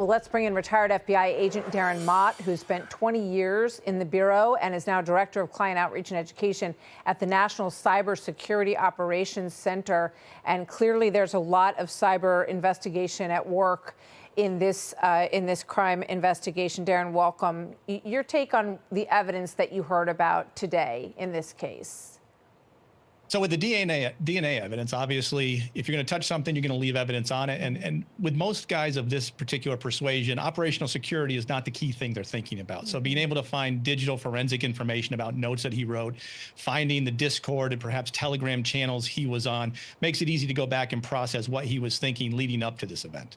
Well, let's bring in retired FBI agent Darren Mott, who spent 20 years in the Bureau and is now Director of Client Outreach and Education at the National Cybersecurity Operations Center. And clearly there's a lot of cyber investigation at work in this crime investigation. Darren, welcome. Your take on the evidence that you heard about today in this case. So with the DNA evidence, obviously, if you're going to touch something, you're going to leave evidence on it. And with most guys of this particular persuasion, operational security is not the key thing they're thinking about. So being able to find digital forensic information about notes that he wrote, finding the Discord and perhaps Telegram channels he was on, makes it easy to go back and process what he was thinking leading up to this event.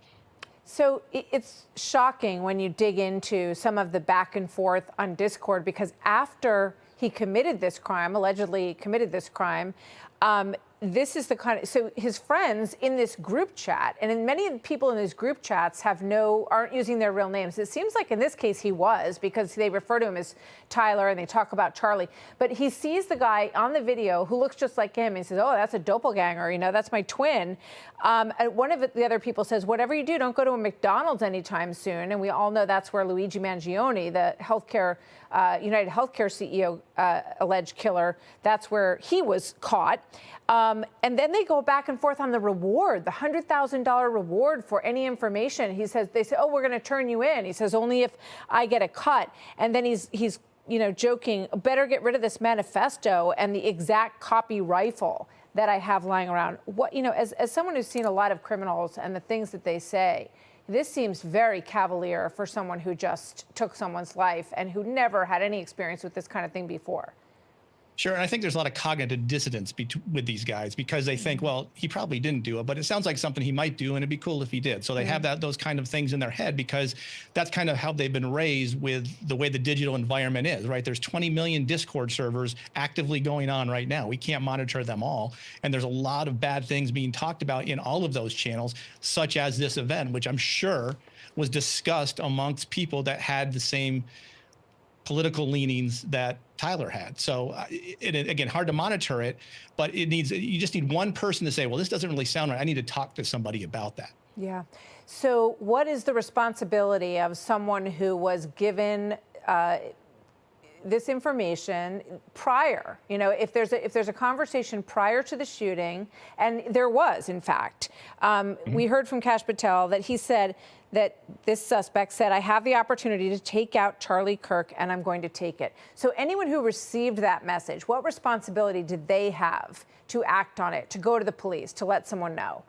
So it's shocking when you dig into some of the back and forth on Discord, because after he committed this crime, allegedly committed this crime, this is the kind of, so his friends in this group chat, and many people in these group chats aren't using their real names. It seems like in this case he was, because they refer to him as Tyler and they talk about Charlie. But he sees the guy on the video who looks just like him and he says, oh, that's a doppelganger, you know, that's my twin. And one of the other people says, whatever you do, don't go to a McDonald's anytime soon. And we all know that's where Luigi Mangione, the United Healthcare CEO, alleged killer, that's where he was caught. And then they go back and forth on the reward, the $100,000 reward for any information. They say, oh, we're going to turn you in. He says, only if I get a cut. And then he's joking, better get rid of this manifesto and the exact copy rifle that I have lying around. As someone who's seen a lot of criminals and the things that they say, this seems very cavalier for someone who just took someone's life and who never had any experience with this kind of thing before. Sure. And I think there's a lot of cognitive dissonance with these guys, because they think, well, he probably didn't do it, but it sounds like something he might do, and it'd be cool if he did. So they have those kind of things in their head, because that's kind of how they've been raised with the way the digital environment is, right? There's 20 million Discord servers actively going on right now. We can't monitor them all. And there's a lot of bad things being talked about in all of those channels, such as this event, which I'm sure was discussed amongst people that had the same political leanings that Tyler had. So again, hard to monitor it, but you just need one person to say, well, this doesn't really sound right. I need to talk to somebody about that. Yeah. So what is the responsibility of someone who was given this information prior? You know, if there's a conversation prior to the shooting, and there was, in fact, we heard from Kash Patel that he said that this suspect said, I have the opportunity to take out Charlie Kirk and I'm going to take it. So anyone who received that message, what responsibility did they have to act on it, to go to the police, to let someone know?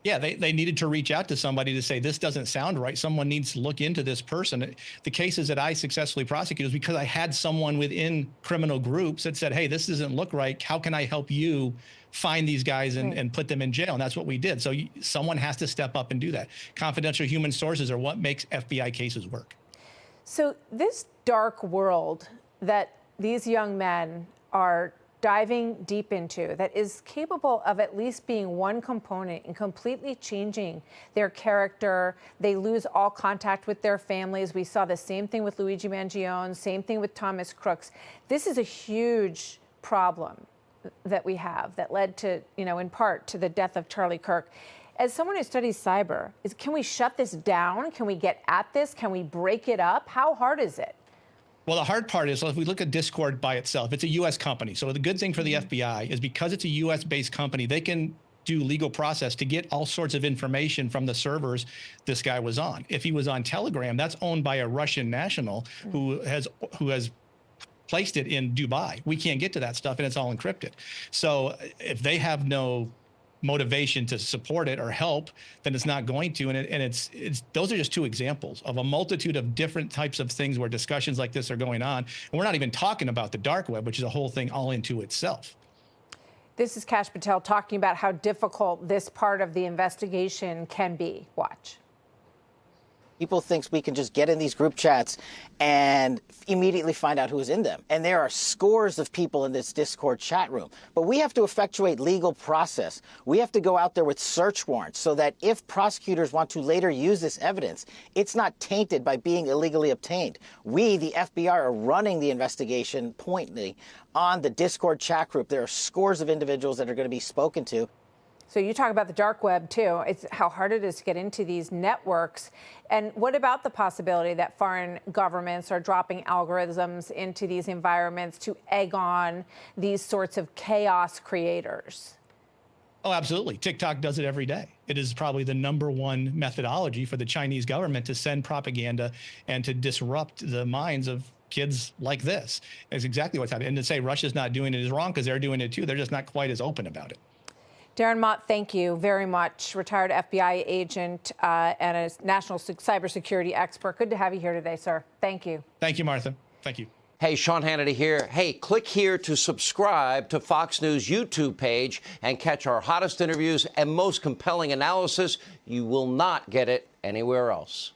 Yeah, they needed to reach out to somebody to say, this doesn't sound right. Someone needs to look into this person. The cases that I successfully prosecuted was because I had someone within criminal groups that said, hey, this doesn't look right. How can I help you find these guys and put them in jail? And that's what we did. So someone has to step up and do that. Confidential human sources are what makes FBI cases work. So this dark world that these young men are diving deep into, that is capable of at least being one component in completely changing their character. They lose all contact with their families. We saw the same thing with Luigi Mangione, same thing with Thomas Crooks. This is a huge problem that we have that led to, in part to the death of Charlie Kirk. As someone who studies cyber, can we shut this down? Can we get at this? Can we break it up? How hard is it? Well, the hard part is, if we look at Discord by itself, it's a U.S. company. So the good thing for the FBI is, because it's a U.S.-based company, they can do legal process to get all sorts of information from the servers this guy was on. If he was on Telegram, that's owned by a Russian national who has placed it in Dubai. We can't get to that stuff, and it's all encrypted. So if they have no motivation to support it or help, then it's not going to. And those are just two examples of a multitude of different types of things where discussions like this are going on. And we're not even talking about the dark web, which is a whole thing all into itself. This is Kash Patel talking about how difficult this part of the investigation can be. Watch. People think we can just get in these group chats and immediately find out who's in them. And there are scores of people in this Discord chat room. But we have to effectuate legal process. We have to go out there with search warrants so that if prosecutors want to later use this evidence, it's not tainted by being illegally obtained. We, the FBI, are running the investigation pointedly on the Discord chat group. There are scores of individuals that are going to be spoken to. So you talk about the dark web too. It's how hard it is to get into these networks. And what about the possibility that foreign governments are dropping algorithms into these environments to egg on these sorts of chaos creators? Oh, absolutely. TikTok does it every day. It is probably the #1 methodology for the Chinese government to send propaganda and to disrupt the minds of kids like this. It's exactly what's happening. And to say Russia's not doing it is wrong because they're doing it too. They're just not quite as open about it. Darren Mott, thank you very much. Retired FBI agent and a national cybersecurity expert. Good to have you here today, sir. Thank you. Thank you, Martha. Thank you. Hey, Sean Hannity here. Hey, click here to subscribe to Fox News YouTube page and catch our hottest interviews and most compelling analysis. You will not get it anywhere else.